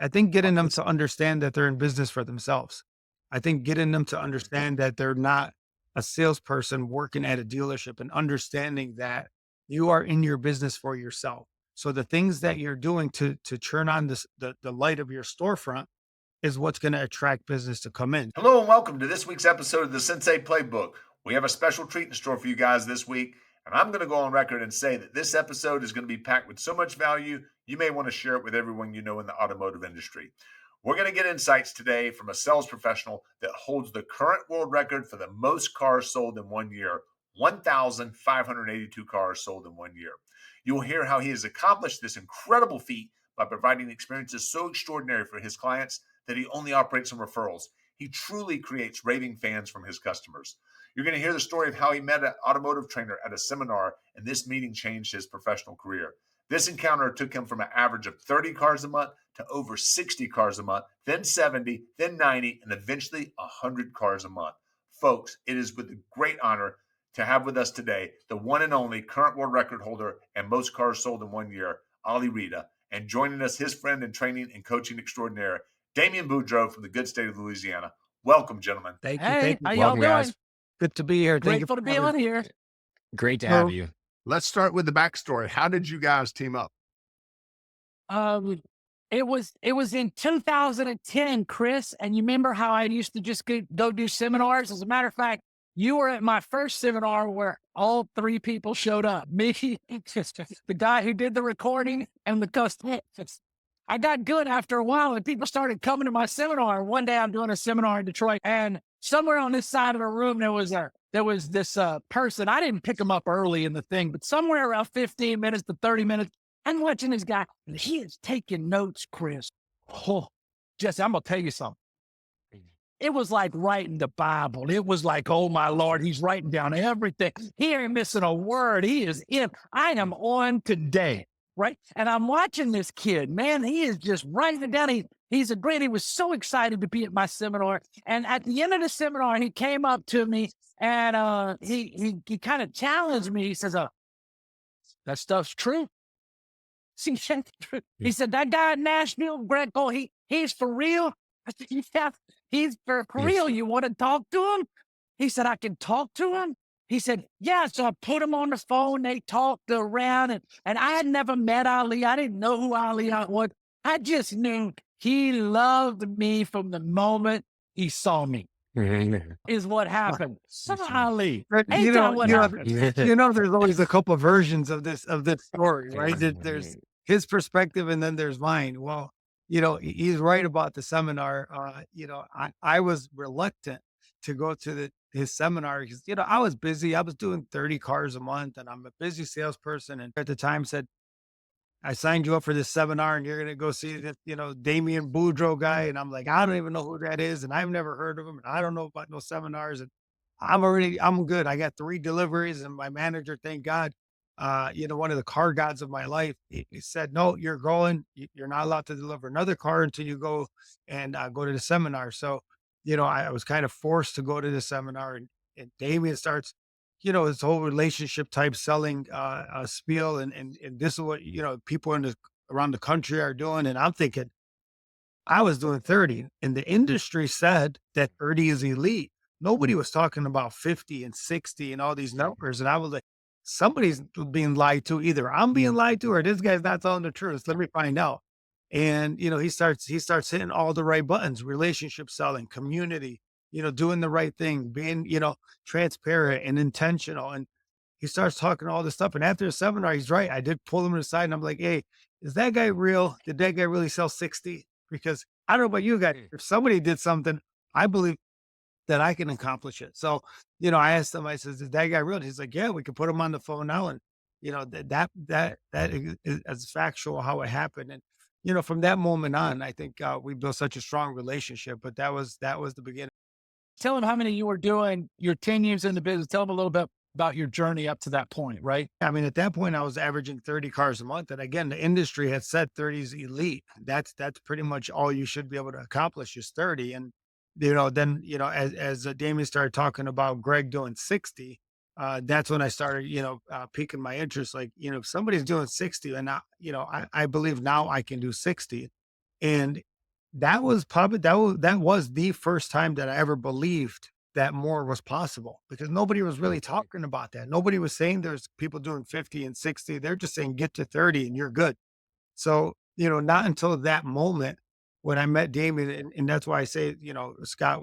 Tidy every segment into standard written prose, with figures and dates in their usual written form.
I think getting them to understand that they're in business for themselves. I think getting them to understand that they're not a salesperson working at a dealership and understanding that you are in your business for yourself. So the things that you're doing to turn on the light of your storefront is what's going to attract business to come in. Hello and welcome to this week's episode of the Sensei Playbook. We have a special treat in store for you guys this week, and I'm going to go on record and say that this episode is going to be packed with so much value, you may want to share it with everyone you know in the automotive industry. We're going to get insights today from a sales professional that holds the current world record for the most cars sold in 1 year, 1,582 cars sold in 1 year. You will hear how he has accomplished this incredible feat by providing experiences so extraordinary for his clients that he only operates on referrals. He truly creates raving fans from his customers. You're going to hear the story of how he met an automotive trainer at a seminar, and this meeting changed his professional career. This encounter took him from an average of 30 cars a month to over 60 cars a month, then 70, then 90, and eventually 100 cars a month. Folks, it is with great honor to have with us today the one and only current world record holder and most cars sold in 1 year, Ali Reda, and joining us, his friend and training and coaching extraordinaire, Damian Boudreaux from the good state of Louisiana. Welcome, gentlemen. Thank you. Hey, Thank you. how y'all Welcome, doing? guys. Good to be here. Thank you Grateful for to be having on me. here. Great to So- have you. Let's start with the backstory. How did you guys team up? It was in 2010, Chris, and you remember how I used to just go do seminars? As a matter of fact, you were at my first seminar where all three people showed up. Me, the guy who did the recording, and the customer. I got good after a while, and people started coming to my seminar. One day I'm doing a seminar in Detroit, and somewhere on this side of the room, there was this person. I didn't pick him up early in the thing, but somewhere around 15 minutes to 30 minutes, I'm watching this guy, and he is taking notes, Chris. Oh, Jesse, I'm going to tell you something. It was like writing the Bible. It was like, oh, my Lord, he's writing down everything. He ain't missing a word. He is in. I am on today, right? And I'm watching this kid, man. He is just writing it down. He's a great. He was so excited to be at my seminar. And at the end of the seminar, he came up to me and he kind of challenged me. He says, that stuff's true. He said, that guy at Nashville, Greg, he's for real. I said, yeah, he's for real. You want to talk to him? He said, I can talk to him. He said, yeah. So I put him on the phone. They talked around, and I had never met Ali. I didn't know who Ali was. I just knew he loved me from the moment he saw me. Is what happened. Ali. You know, there's always a couple of versions of this story, right? There's his perspective and then there's mine. Well, he's right about the seminar. I was reluctant to go to his seminar because, I was busy. I was doing 30 cars a month and I'm a busy salesperson. And at the time said, I signed you up for this seminar and you're going to go see this, Damian Boudreaux guy. And I'm like, I don't even know who that is. And I've never heard of him. And I don't know about no seminars. And I'm good. I got 3 deliveries and my manager, thank God, one of the car gods of my life, he said, no, you're going, you're not allowed to deliver another car until you go and go to the seminar. So, I was kind of forced to go to the seminar and Damian starts, his whole relationship type selling spiel. And this is what, people around the country are doing. And I'm thinking, I was doing 30 and the industry said that 30 is elite. Nobody was talking about 50 and 60 and all these numbers. And I was like, somebody's being lied to. Either I'm being lied to or this guy's not telling the truth. Let me find out. And, he starts hitting all the right buttons: relationship selling, community, doing the right thing, being, transparent and intentional. And he starts talking all this stuff. And after the seminar, he's right. I did pull him aside and I'm like, hey, is that guy real? Did that guy really sell 60? Because I don't know about you guys. If somebody did something, I believe that I can accomplish it. So, I asked him, I says, is that guy real? He's like, yeah, we can put him on the phone now. And, that is factual how it happened. And, from that moment on, I think we built such a strong relationship, but that was the beginning. Tell him how many you were doing, your 10 years in the business. Tell him a little bit about your journey up to that point, right? I mean, at that point, I was averaging 30 cars a month. And again, the industry had said 30 is elite. That's pretty much all you should be able to accomplish is 30. And, then, as Damian started talking about Greg doing 60, that's when I started, piquing my interest. Like, if somebody's doing 60 and I believe now I can do 60. And that was probably, that was the first time that I ever believed that more was possible, because nobody was really talking about that. Nobody was saying there's people doing 50 and 60. They're just saying get to 30 and you're good. So, not until that moment when I met Damian, and that's why I say, Scott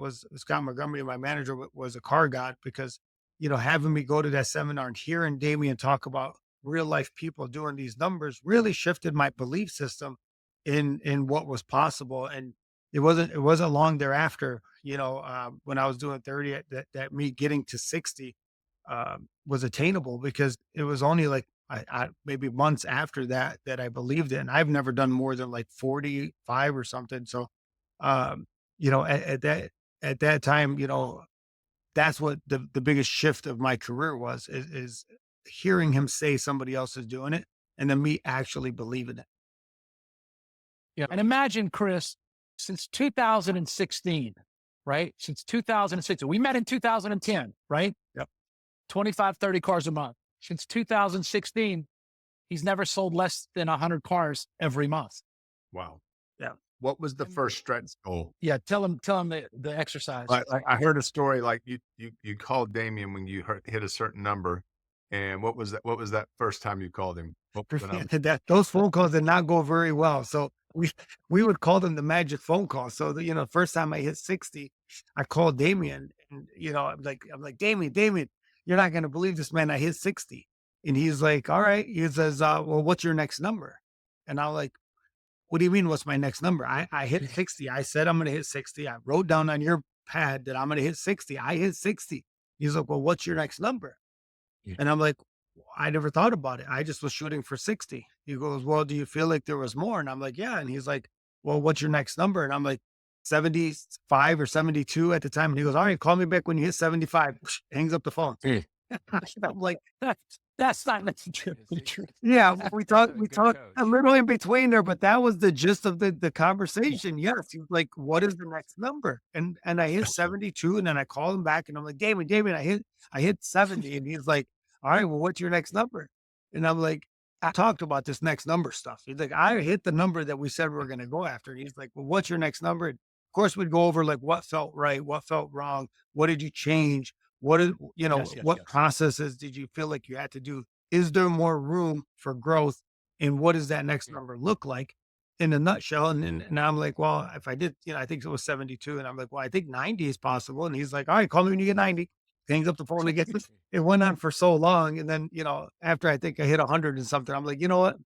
Montgomery, my manager, was a car god, because, having me go to that seminar and hearing Damian talk about real life people doing these numbers really shifted my belief system in what was possible. And it wasn't long thereafter, when I was doing 30, that me getting to 60 was attainable, because it was only like I maybe months after that I believed it. And I've never done more than like 45 or something. So, at that time, that's what the biggest shift of my career is hearing him say somebody else is doing it and then me actually believing it. Yeah. And imagine, Chris, since 2016, right? Since 2016, we met in 2010, right? Yep. 25, 30 cars a month. Since 2016, he's never sold less than 100 cars every month. Wow. Yeah. What was the first stretch goal? Yeah. Tell him the exercise. I heard a story like you called Damian when you hit a certain number. And what was that first time you called him? Those phone calls did not go very well. So we would call them the magic phone call. So the first time I hit 60, I called Damian, and I'm like, Damian, you're not gonna believe this, man. I hit 60. And he's like, all right. He says, well, what's your next number? And I'm like, what do you mean, what's my next number? I hit 60. I said I'm gonna hit 60. I wrote down on your pad that I'm gonna hit 60. I hit 60. He's like, well, what's your next number? And I'm like, I never thought about it. I just was shooting for 60. He goes, well, do you feel like there was more? And I'm like, yeah. And he's like, well, what's your next number? And I'm like, 75 or 72 at the time. And he goes, all right, call me back when you hit 75. Hangs up the phone. I'm like, that's not necessarily true. yeah, we talked a little in between there, but that was the gist of the conversation. Yes. He was like, what is the next number? And I hit 72, and then I called him back, and I'm like, Damon, I hit 70. And he's like, all right, well, what's your next number? And I'm like, I talked about this next number stuff. He's like, I hit the number that we said we were going to go after. And he's like, well, what's your next number? And of course, we'd go over like what felt right, what felt wrong, what did you change? What is, what processes did you feel like you had to do? Is there more room for growth? And what does that next number look like in a nutshell? And I'm like, well, if I did, I think it was 72. And I'm like, well, I think 90 is possible. And he's like, all right, call me when you get 90. Hangs up the phone and gets it. Went on for so long. And then, after I think I hit 100 and something, I'm like, you know what?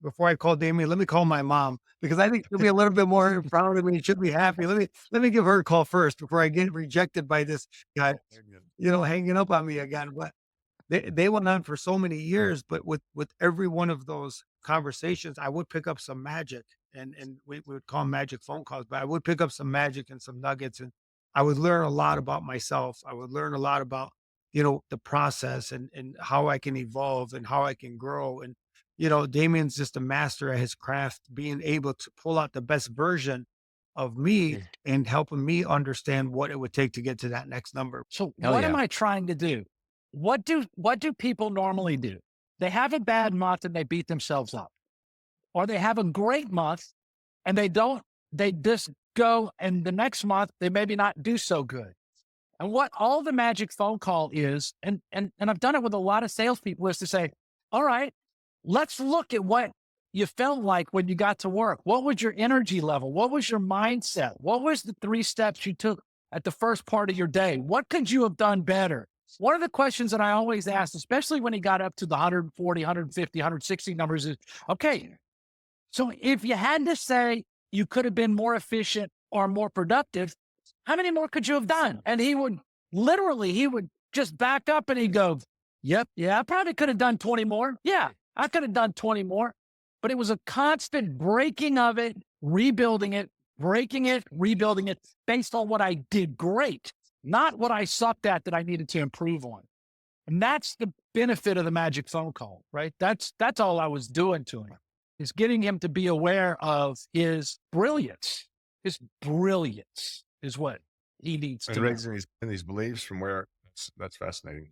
Before I call Damian, let me call my mom, because I think she'll be a little bit more proud of me. She'll be happy. Let me give her a call first before I get rejected by this guy, hanging up on me again. But they went on for so many years, but with every one of those conversations, I would pick up some magic, and we would call them magic phone calls, but I would pick up some magic and some nuggets, and I would learn a lot about myself. I would learn a lot about, the process and how I can evolve and how I can grow. And, Damian's just a master at his craft, being able to pull out the best version of me and helping me understand what it would take to get to that next number. So what am I trying to do? What do people normally do? They have a bad month and they beat themselves up, or they have a great month and they just go, and the next month they maybe not do so good. And what all the magic phone call is, and I've done it with a lot of salespeople, is to say, all right, let's look at what you felt like when you got to work. What was your energy level? What was your mindset? What was the 3 steps you took at the first part of your day? What could you have done better? One of the questions that I always ask, especially when he got up to the 140, 150, 160 numbers, is, okay, so if you had to say you could have been more efficient or more productive, how many more could you have done? And he would just back up and he'd go, yep, yeah, I probably could have done 20 more. Yeah, I could have done 20 more. But it was a constant breaking of it, rebuilding it, breaking it, rebuilding it based on what I did great, not what I sucked at that I needed to improve on. And that's the benefit of the magic phone call, right? That's all I was doing to him, is getting him to be aware of his brilliance. His brilliance is what he needs to raising these beliefs from where. That's fascinating.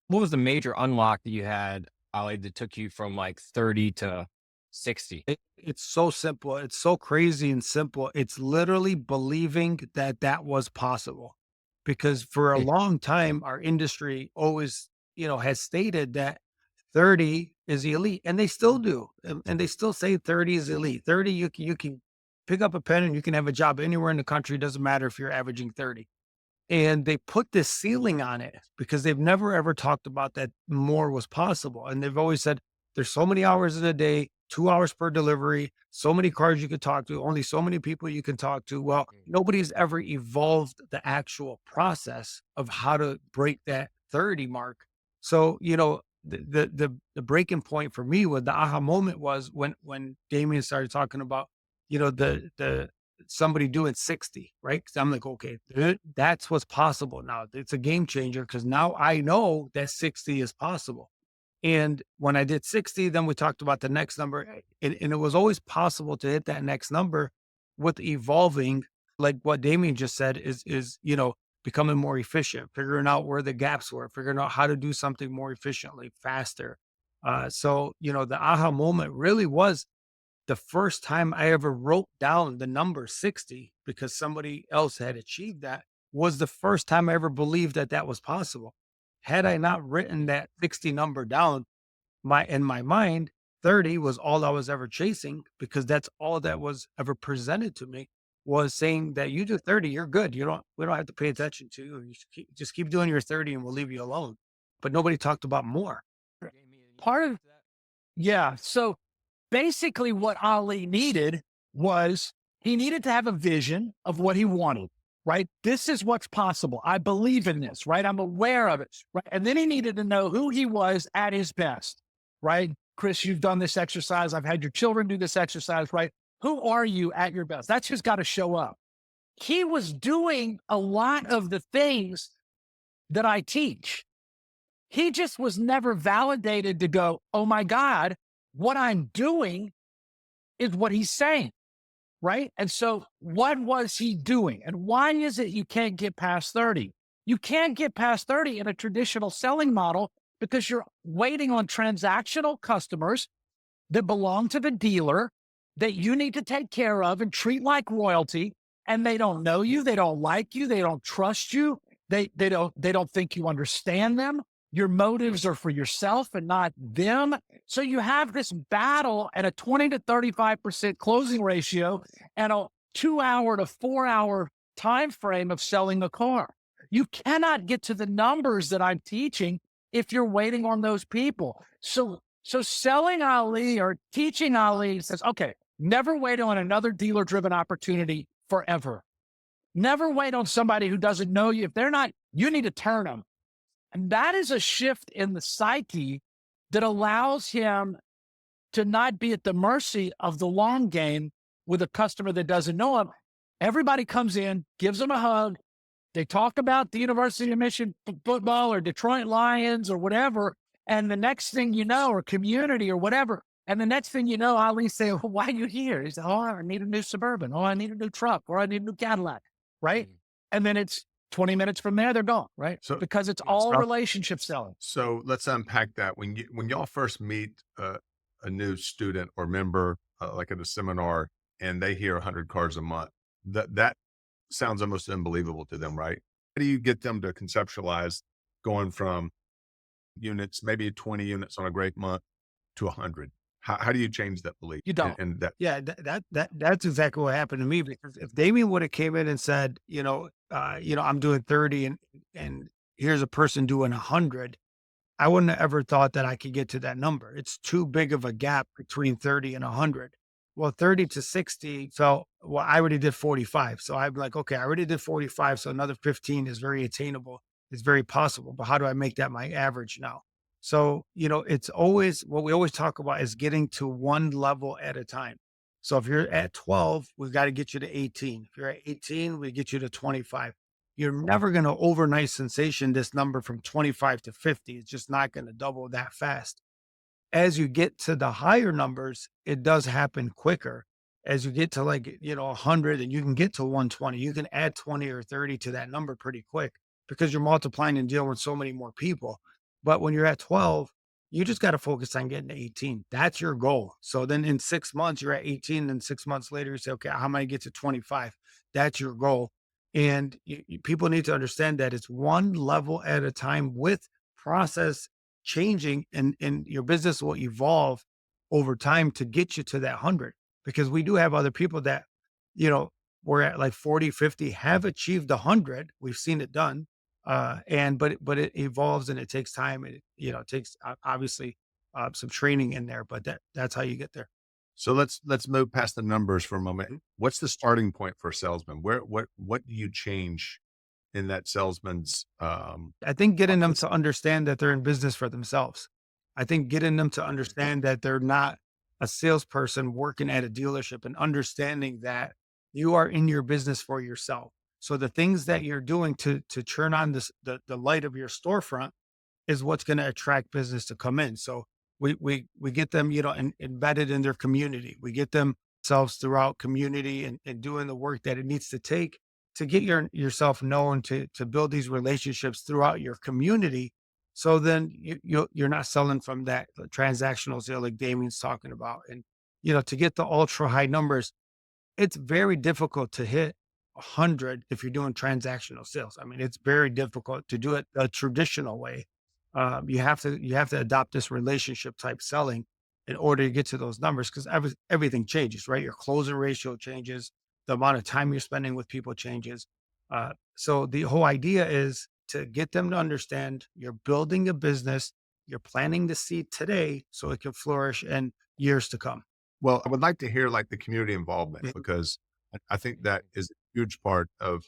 What was the major unlock that you had, Ali, that took you from like 30 to 60. It's so simple. It's so crazy and simple. It's literally believing that that was possible. Because for a long time, our industry always, has stated that 30 is elite, and they still do. And they still say 30 is elite. 30, you can pick up a pen and you can have a job anywhere in the country. It doesn't matter if you're averaging 30. And they put this ceiling on it because they've never ever talked about that more was possible. And they've always said there's so many hours in a day, 2 hours per delivery, so many cars you could talk to, only so many people you can talk to. Well, nobody's ever evolved the actual process of how to break that 30 mark. So, the breaking point for me was the aha moment was when Damian started talking about, the somebody doing 60, right? Because I'm like, okay, that's what's possible now. It's a game changer because now I know that 60 is possible. And when I did 60, then we talked about the next number. And it was always possible to hit that next number with evolving, like what Damien just said, is becoming more efficient, figuring out where the gaps were, figuring out how to do something more efficiently, faster. So, the aha moment really was the first time I ever wrote down the number 60 because somebody else had achieved that was the first time I ever believed that that was possible. Had I not written that 60 number down, in my mind, 30 was all I was ever chasing because that's all that was ever presented to me was saying that you do 30, you're good. We don't have to pay attention to you. Just keep doing your 30 and we'll leave you alone. But nobody talked about more. Part of, yeah. So basically what Ali needed was he needed to have a vision of what he wanted, right? This is what's possible. I believe in this, right? I'm aware of it, right? And then he needed to know who he was at his best, right? Chris, you've done this exercise. I've had your children do this exercise, right? Who are you at your best? That's just got to show up. He was doing a lot of the things that I teach. He just was never validated to go, oh my God, what I'm doing is what he's saying, right? And so what was he doing? And why is it you can't get past 30? You can't get past 30 in a traditional selling model because you're waiting on transactional customers that belong to the dealer that you need to take care of and treat like royalty. And they don't know you. They don't like you. They don't trust you. They don't think you understand them. Your motives are for yourself and not them. So you have this battle at a 20 to 35% closing ratio and a 2 hour to 4 hour time frame of selling a car. You cannot get to the numbers that I'm teaching if you're waiting on those people. So selling Ali or teaching Ali says, okay, never wait on another dealer-driven opportunity forever. Never wait on somebody who doesn't know you. If they're not, you need to turn them. And that is a shift in the psyche that allows him to not be at the mercy of the long game with a customer that doesn't know him. Everybody comes in, gives him a hug. They talk about the University of Michigan football or Detroit Lions or whatever. And the next thing you know, or community or whatever. And the next thing you know, Ali say, well, why are you here? He said, oh, I need a new Suburban. Oh, I need a new truck. Or I need a new Cadillac. Right. And then it's 20 minutes from there, they're gone, right? So because it's all relationship selling. So let's unpack that. When y'all first meet a new student or member, like at a seminar, and they hear 100 cars a month, that sounds almost unbelievable to them, right? How do you get them to conceptualize going from units, maybe 20 units on a great month to 100? How do you change that belief? You don't. And that, Yeah, that's exactly what happened to me. Because if Damien would have came in and said, I'm doing 30 and here's a person doing 100, I wouldn't have ever thought that I could get to that number. It's too big of a gap between 30 and 100. Well, 30 to 60 felt, well, I already did 45. So I'm like, okay, I already did 45. So another 15 is very attainable. It's very possible. But how do I make that my average now? So, it's always what we always talk about is getting to one level at a time. So if you're at 12, we've got to get you to 18. If you're at 18, we get you to 25. You're never going to overnight sensation this number from 25 to 50. It's just not going to double that fast. As you get to the higher numbers, it does happen quicker. As you get to 100 and you can get to 120, you can add 20 or 30 to that number pretty quick because you're multiplying and dealing with so many more people. But when you're at 12, You just got to focus on getting to 18. That's your goal. So then in 6 months, you're at 18. And 6 months later, you say, okay, how am I get to 25? That's your goal. And people need to understand that it's one level at a time with process changing, and your business will evolve over time to get you to that 100. Because we do have other people that, you know, we're at like 40, 50, have achieved 100. We've seen it done. But it evolves and it takes time. It takes obviously some training in there, but that's how you get there. So let's move past the numbers for a moment. Mhm. What's the starting point for a salesman? What do you change in that salesman's I think getting them process? to understand that they're in business for themselves. I think getting them to understand that they're not a salesperson working at a dealership, and understanding that you are in your business for yourself. So the things that you're doing to turn on the light of your storefront is what's going to attract business to come in. So we get them, embedded in their community. We get themselves throughout community, and doing the work that it needs to take to get yourself known, to build these relationships throughout your community. So then you're not selling from that transactional sale like Damian's talking about. And to get the ultra high numbers, it's very difficult to hit 100 if you're doing transactional sales. I mean, it's very difficult to do it the traditional way. You have to adopt this relationship type selling in order to get to those numbers, because everything changes, right? Your closing ratio changes, the amount of time you're spending with people changes. So the whole idea is to get them to understand you're building a business, you're planting the seed today so it can flourish in years to come. Well, I would like to hear like the community involvement, Mhm. because I think that is a huge part of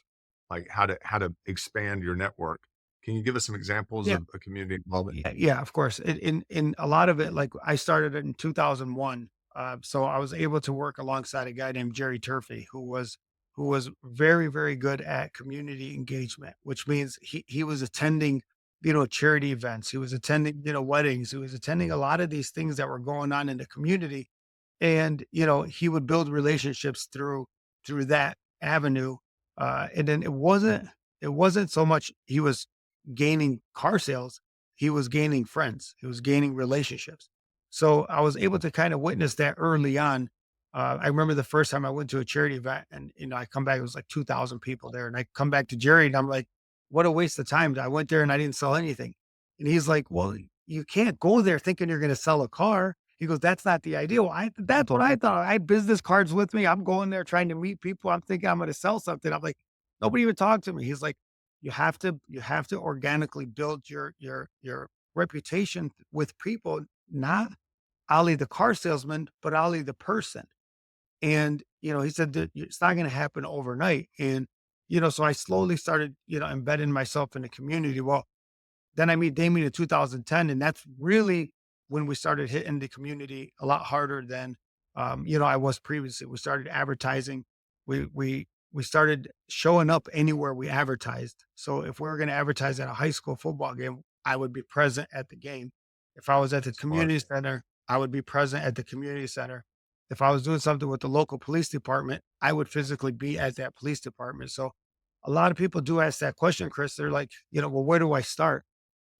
like how to expand your network. Can you give us some examples Yeah. of a community involvement? Yeah, of course. In a lot of it, like I started in 2001, so I was able to work alongside a guy named Jerry Turfey, who was very very good at community engagement, which means he was attending, charity events, he was attending, weddings, he was attending a lot of these things that were going on in the community, and he would build relationships through that avenue, and then it wasn't so much he was gaining car sales, he was gaining friends, he was gaining relationships. So I was able to kind of witness that early on. I remember the first time I went to a charity event, and I come back, it was like 2,000 people there, and I come back to Jerry and I'm like, what a waste of time. I went there and I didn't sell anything. And he's like, well, you can't go there thinking you're going to sell a car. He goes, that's not the idea. Well, that's what I thought. I had business cards with me. I'm going there trying to meet people. I'm thinking I'm going to sell something. I'm like, nobody even talked to me. He's like, you have to organically build your reputation with people, not Ali the car salesman, but Ali the person. And he said that it's not going to happen overnight. And so I slowly started embedding myself in the community. Well, then I meet Damien in 2010, and that's really when we started hitting the community a lot harder than I was previously. We started advertising. We started showing up anywhere we advertised. So if we were going to advertise at a high school football game, I would be present at the game. If I was at the Smart. community center, I would be present at the community center. If I was doing something with the local police department, I would physically be at that police department. So a lot of people do ask that question, Chris. They're like, well, where do I start?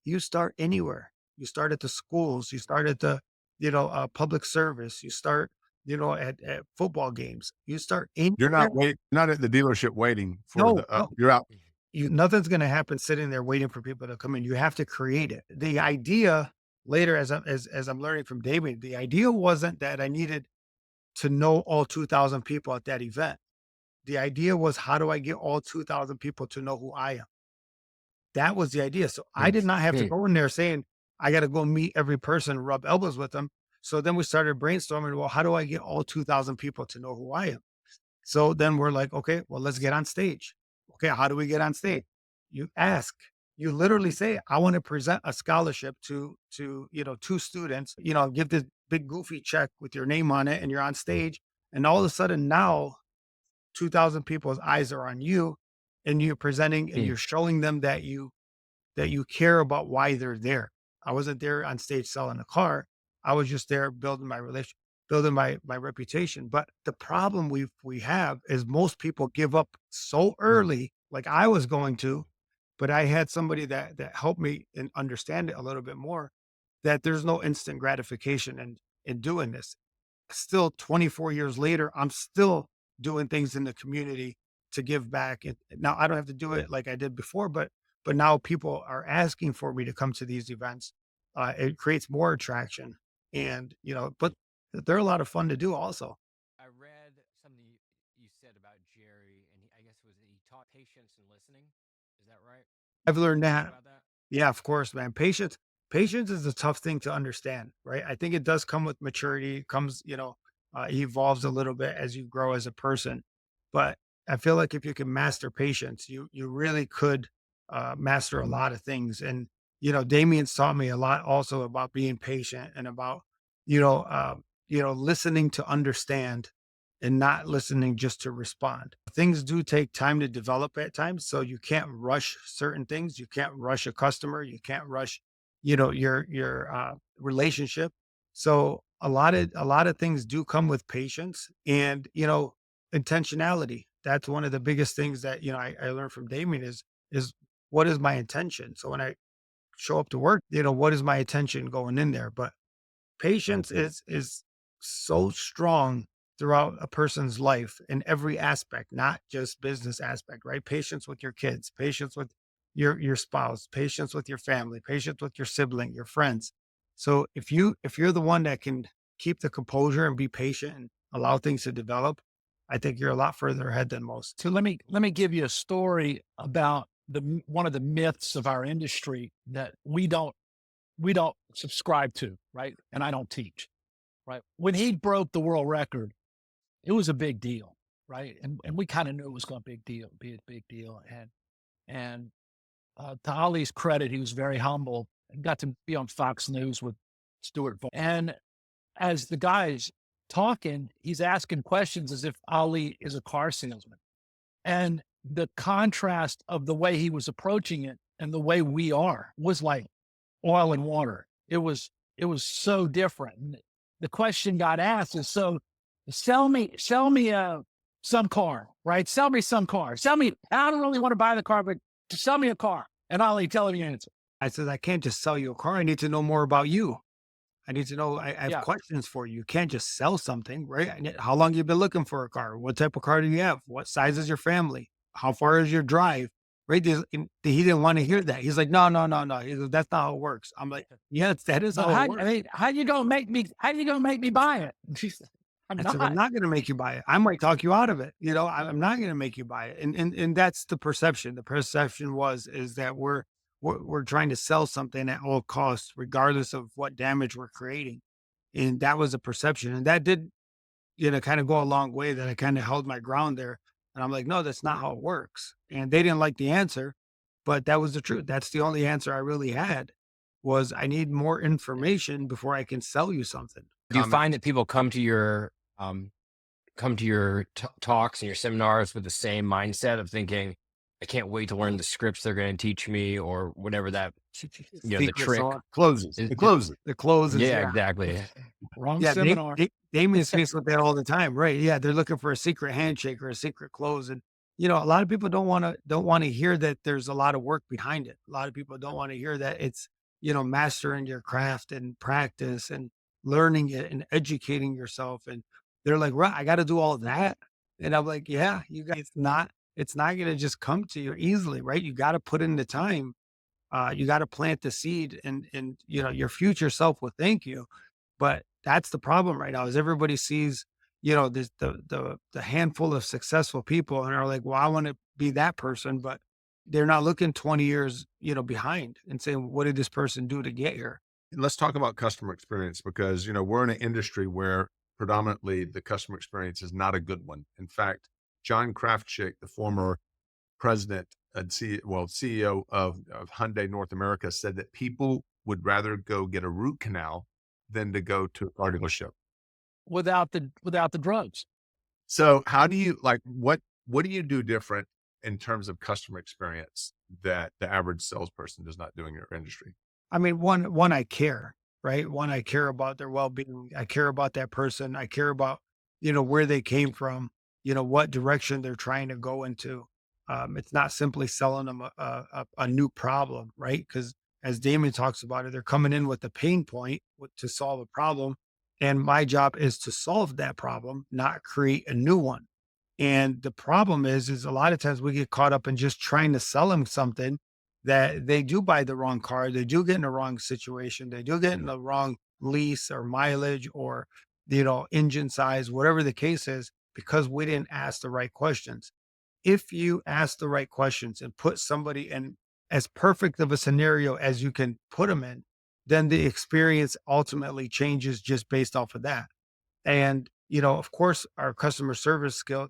You start anywhere. You start at the schools, you start at the, public service, you start, at football games, you start You're anywhere. not at the dealership waiting for No, the no, you're out. nothing's going to happen sitting there waiting for people to come in. You have to create it. The idea later, as I'm learning from David, the idea wasn't that I needed to know all 2,000 people at that event. The idea was, how do I get all 2,000 people to know who I am? That was the idea. So I did not have to go in there saying, I got to go meet every person, rub elbows with them. So then we started brainstorming, well, how do I get all 2,000 people to know who I am? So then we're like, okay, well, let's get on stage. Okay, how do we get on stage? You ask. You literally say, I want to present a scholarship to two students, give this big goofy check with your name on it, and you're on stage. And all of a sudden now 2,000 people's eyes are on you, and you're presenting and you're showing them that you care about why they're there. I wasn't there on stage selling a car. I was just there building my relation, building my reputation. But the problem we have is most people give up so early, like I was going to, but I had somebody that helped me and understand it a little bit more. that there's no instant gratification in doing this. Still 24 years later, I'm still doing things in the community to give back. And now I don't have to do it like I did before, but now people are asking for me to come to these events. It creates more attraction, and but they're a lot of fun to do also. I read something you said about Jerry, and I guess it was he taught patience and listening. Is that right? I've learned Talk that. about that? Yeah, of course, man. Patience is a tough thing to understand, right? I think it does come with maturity. It comes, evolves a little bit as you grow as a person. But I feel like if you can master patience, you really could master a lot of things. And Damien's taught me a lot also about being patient and about listening to understand and not listening just to respond. Things do take time to develop at times, so you can't rush certain things. You can't rush a customer. You can't rush, your relationship. So a lot of things do come with patience and intentionality. That's one of the biggest things that I learned from Damien is what is my intention. So when I show up to work, what is my intention going in there? But patience is so strong throughout a person's life in every aspect, not just business aspect, right? Patience with your kids, patience with your spouse, patience with your family, patience with your sibling, your friends. So if you're the one that can keep the composure and be patient and allow things to develop, I think you're a lot further ahead than most. So let me give you a story about one of the myths of our industry that we don't subscribe to, right? And I don't teach, right? When he broke the world record, it was a big deal, right? And we kind of knew it was going to be a big deal. And to Ali's credit, he was very humble and got to be on Fox News with Stuart. And as the guy's talking, he's asking questions as if Ali is a car salesman. And the contrast of the way he was approaching it and the way we are was like oil and water. It was so different. And the question got asked is, so sell me some car, right? Sell me some car. Sell me, I don't really want to buy the car, but just sell me a car. And Ollie, tell him your answer. I said, I can't just sell you a car. I need to know more about you. I need to know, I have Yeah. questions for you. You can't just sell something, right? How long you been looking for a car? What type of car do you have? What size is your family? How far is your drive? Right? He didn't want to hear that. He's like, no, no, no, no. He goes, that's not how it works. I'm like, yes, that is So how it how works. you gonna make me buy it? She said, I'm I said, I'm not. not going to make you buy it. I might talk you out of it. I'm not going to make you buy it. And that's the perception. The perception is that we're trying to sell something at all costs, regardless of what damage we're creating. And that was a perception. And that did, kind of go a long way, that I kind of held my ground there. And I'm like, no, that's not how it works. And they didn't like the answer, but that was the truth. That's the only answer I really had, was I need more information before I can sell you something. Do you Comment. find that people come to your talks and your seminars with the same mindset of thinking, I can't wait to learn the scripts they're going to teach me, or whatever that, the Secret trick sauce. Closes. is? It closes. The closes. Yeah, exactly. Wrong Yeah, seminar. Damien's faced with that all the time, right? Yeah, they're looking for a secret handshake or a secret close, and a lot of people don't want to hear that there's a lot of work behind it. A lot of people don't want to hear that it's mastering your craft and practice and learning it and educating yourself. And they're like, right, I got to do all that, and I'm like, yeah, you guys, it's not going to just come to you easily, right? You got to put in the time. You got to plant the seed, and your future self will thank you. But that's the problem right now, is everybody sees, this, the handful of successful people, and are like, well, I want to be that person, but they're not looking 20 years, behind and saying, what did this person do to get here? And let's talk about customer experience, because, we're in an industry where predominantly the customer experience is not a good one. In fact, John Krafchick, the former president and CEO of Hyundai North America, said that people would rather go get a root canal than to go to a car dealership. without the drugs. So how do you, what do you do different in terms of customer experience that the average salesperson does not do in your industry? I mean, one, I care, right? One, I care about their well-being. I care about that person. I care about, where they came from, what direction they're trying to go into. It's not simply selling them a new problem, right? Because as Damian talks about it, they're coming in with a pain point to solve a problem. And my job is to solve that problem, not create a new one. And the problem is a lot of times we get caught up in just trying to sell them something that they do buy the wrong car. They do get in the wrong situation. They do get in the wrong lease or mileage or, engine size, whatever the case is, because we didn't ask the right questions. If you ask the right questions and put somebody in as perfect of a scenario as you can put them in, then the experience ultimately changes just based off of that. And, of course, our customer service skill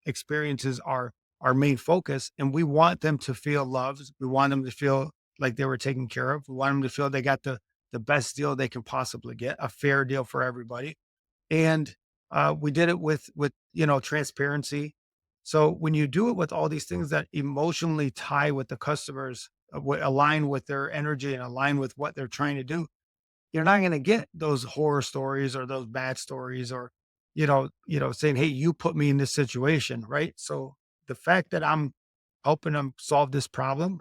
experiences are our main focus, and we want them to feel loved. We want them to feel like they were taken care of. We want them to feel they got the best deal they can possibly get, a fair deal for everybody. And we did it with transparency. So when you do it with all these things that emotionally tie with the customers, align with their energy and align with what they're trying to do, you're not going to get those horror stories or those bad stories or, saying, hey, you put me in this situation, right? So the fact that I'm helping them solve this problem,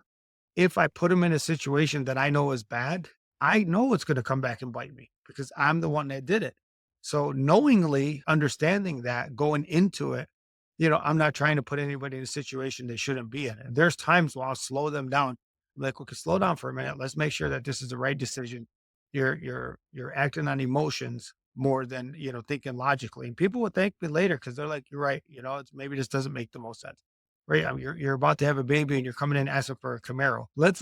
if I put them in a situation that I know is bad, I know it's going to come back and bite me because I'm the one that did it. So knowingly understanding that going into it, I'm not trying to put anybody in a situation they shouldn't be in. And there's times where I'll slow them down. I'm like, okay, slow down for a minute. Let's make sure that this is the right decision. You're acting on emotions more than, thinking logically. And people will thank me later because they're like, you're right. Maybe this doesn't make the most sense. Right. You're about to have a baby and you're coming in asking for a Camaro. Let's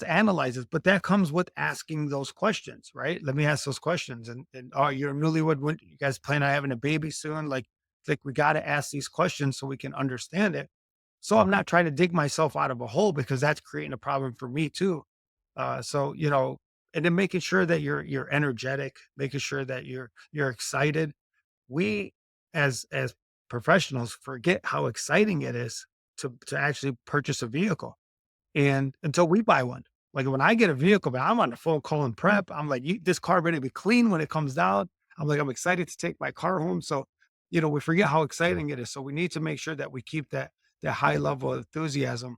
analyze this. But that comes with asking those questions, right? Let me ask those questions. And oh, you're a newlywed. When you guys plan on having a baby soon? Like we got to ask these questions so we can understand it. So I'm not trying to dig myself out of a hole because that's creating a problem for me too. And then making sure that you're energetic, making sure that you're excited. We as professionals forget how exciting it is to actually purchase a vehicle. And until we buy one, like when I get a vehicle, man, I'm on the phone calling prep. I'm like, this car better be clean when it comes down. I'm excited to take my car home. So, we forget how exciting it is. So we need to make sure that we keep that high level of enthusiasm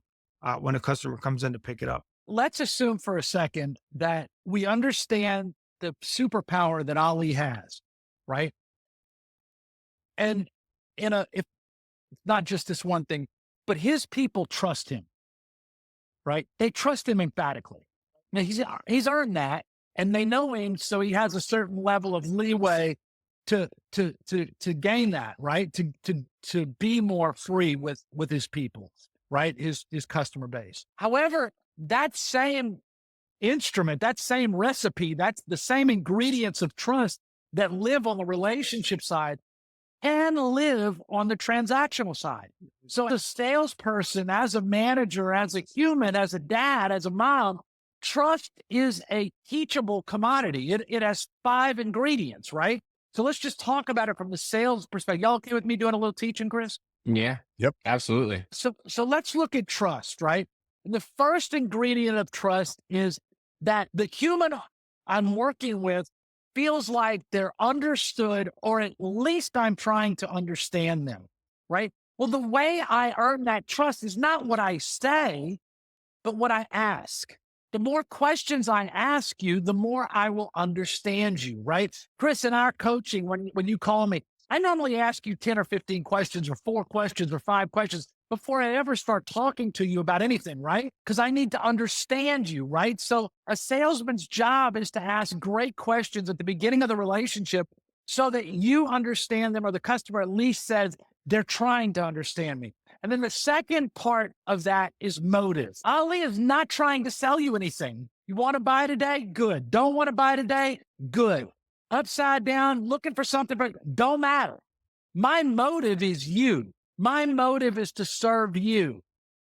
when a customer comes in to pick it up. Let's assume for a second that we understand the superpower that Ali has, right? And if not just this one thing, but his people trust him, right? They trust him emphatically. Now he's earned that, and they know him, so he has a certain level of leeway to gain that, right? To be more free with his people, right? His customer base. However, that same instrument, that same recipe, that's the same ingredients of trust that live on the relationship side can live on the transactional side. So as a salesperson, as a manager, as a human, as a dad, as a mom, trust is a teachable commodity. It has 5 ingredients, right? So let's just talk about it from the sales perspective. Y'all okay with me doing a little teaching, Chris? Yeah. Yep. Absolutely. So let's look at trust, right? And the first ingredient of trust is that the human I'm working with feels like they're understood, or at least I'm trying to understand them, right? Well, the way I earn that trust is not what I say, but what I ask. The more questions I ask you, the more I will understand you, right? Chris, in our coaching, when you call me, I normally ask you 10 or 15 questions or 4 questions or 5 questions before I ever start talking to you about anything, right? Because I need to understand you, right? So a salesman's job is to ask great questions at the beginning of the relationship so that you understand them, or the customer at least says they're trying to understand me. And then the second part of that is motive. Ali is not trying to sell you anything. You want to buy today? Good. Don't want to buy today? Good. Upside down, looking for something, but don't matter. My motive is you. My motive is to serve you.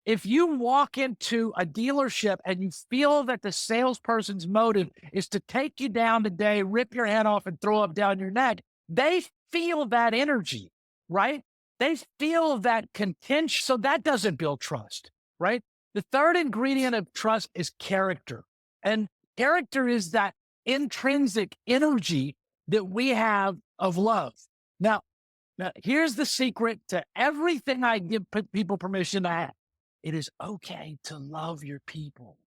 If you walk into a dealership and you feel that the salesperson's motive is to take you down today, rip your head off and throw up down your neck, they feel that energy, right? They feel that contention. So that doesn't build trust, right? The third ingredient of trust is character. And character is that intrinsic energy that we have of love. Now, here's the secret to everything I give people permission to have. It is okay to love your people.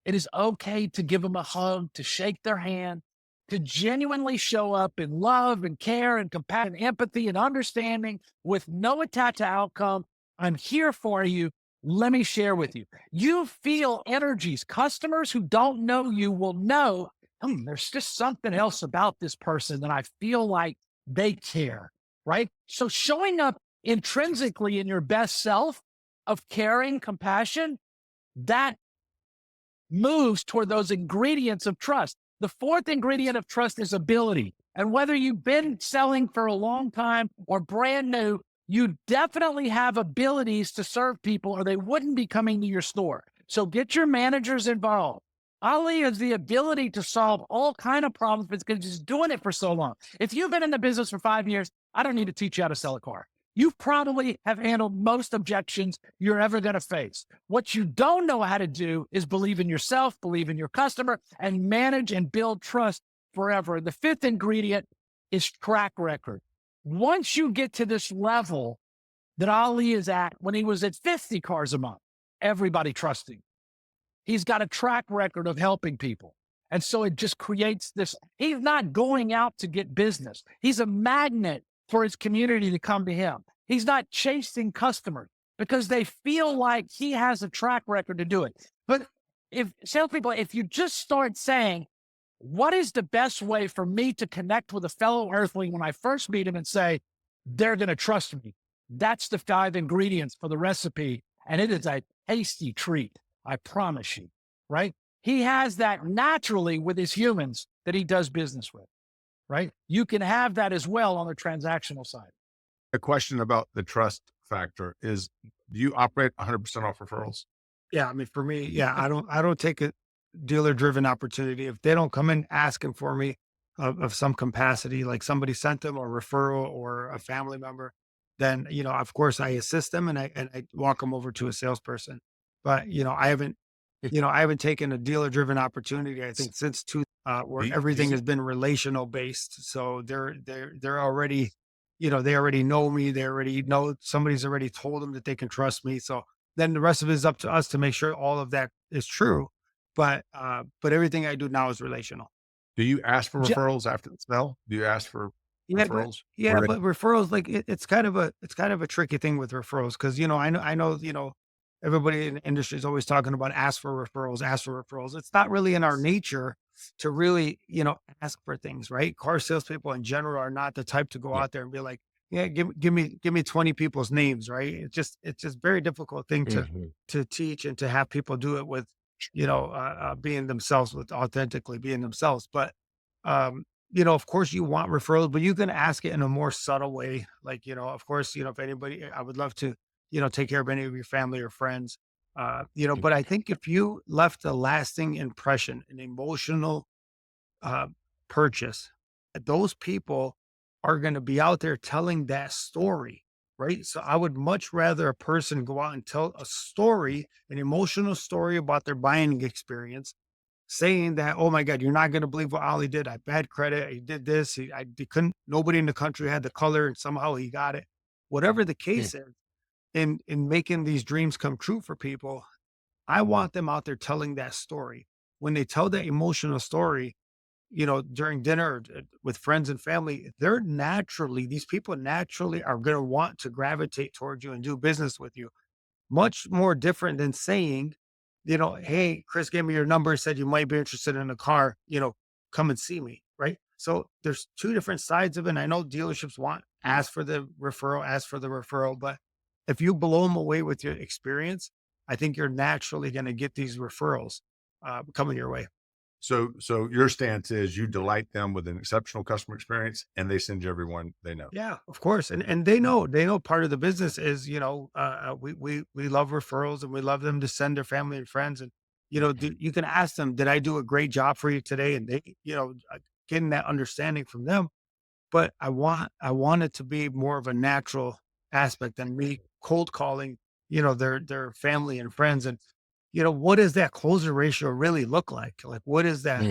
It is okay to give them a hug, to shake their hand, to genuinely show up in love and care and compassion, empathy and understanding with no attached outcome. I'm here for you. Let me share with you. You feel energies. Customers who don't know you will know, there's just something else about this person that I feel like they care, right? So showing up intrinsically in your best self of caring, compassion, that moves toward those ingredients of trust. The fourth ingredient of trust is ability. And whether you've been selling for a long time or brand new, you definitely have abilities to serve people or they wouldn't be coming to your store. So get your managers involved. Ali has the ability to solve all kind of problems because he's doing it for so long. If you've been in the business for 5 years, I don't need to teach you how to sell a car. You probably have handled most objections you're ever going to face. What you don't know how to do is believe in yourself, believe in your customer, and manage and build trust forever. The fifth ingredient is track record. Once you get to this level that Ali is at when he was at 50 cars a month, everybody trusts him. He's got a track record of helping people. And so it just creates this, he's not going out to get business. He's a magnet for his community to come to him. He's not chasing customers because they feel like he has a track record to do it. But if salespeople, if you just start saying, what is the best way for me to connect with a fellow earthling when I first meet him and say, they're going to trust me? That's the 5 ingredients for the recipe. And it is a tasty treat. I promise you, right? He has that naturally with his humans that he does business with, right? You can have that as well on the transactional side. A question about the trust factor is, do you operate 100% off referrals? Yeah. I mean, for me, yeah, I don't take a dealer driven opportunity. If they don't come in asking for me of some capacity, like somebody sent them a referral or a family member, then, of course I assist them and I walk them over to a salesperson. But, I haven't taken a dealer driven opportunity, I think since where everything has been relational based. So they're already, they already know me. They already know somebody's already told them that they can trust me. So then the rest of it is up to us to make sure all of that is true. But everything I do now is relational. Do you ask for referrals after the sale? Do you ask for referrals? But referrals, like it's kind of a tricky thing with referrals. Cause I know, everybody in the industry is always talking about ask for referrals. It's not really in our nature to really, ask for things, right? Car salespeople in general are not the type to go out there and be like, yeah, give me 20 people's names, right? It's just very difficult thing to teach and to have people do it with, being themselves, with authentically being themselves. But, of course you want referrals, but you can ask it in a more subtle way. Like, of course, if anybody, I would love to, take care of any of your family or friends, but I think if you left a lasting impression, an emotional, purchase, those people are going to be out there telling that story, right? So I would much rather a person go out and tell a story, an emotional story about their buying experience, saying that, oh my God, you're not going to believe what Ali did. I had bad credit. He did this. Nobody in the country had the color and somehow he got it. Whatever the case is, in making these dreams come true for people, I want them out there telling that story. When they tell that emotional story, during dinner with friends and family, these people naturally are going to want to gravitate towards you and do business with you. Much more different than saying, hey, Chris gave me your number, said you might be interested in a car, come and see me. Right. So there's 2 different sides of it. And I know dealerships ask for the referral, but if you blow them away with your experience, I think you're naturally going to get these referrals coming your way. So your stance is you delight them with an exceptional customer experience and they send you everyone they know. Yeah, of course. And they know part of the business is, we love referrals and we love them to send their family and friends. And, you can ask them, did I do a great job for you today? And they, getting that understanding from them. But I want it to be more of a natural aspect than me cold calling, their family and friends. And, what does that closing ratio really look like? Like, what is that,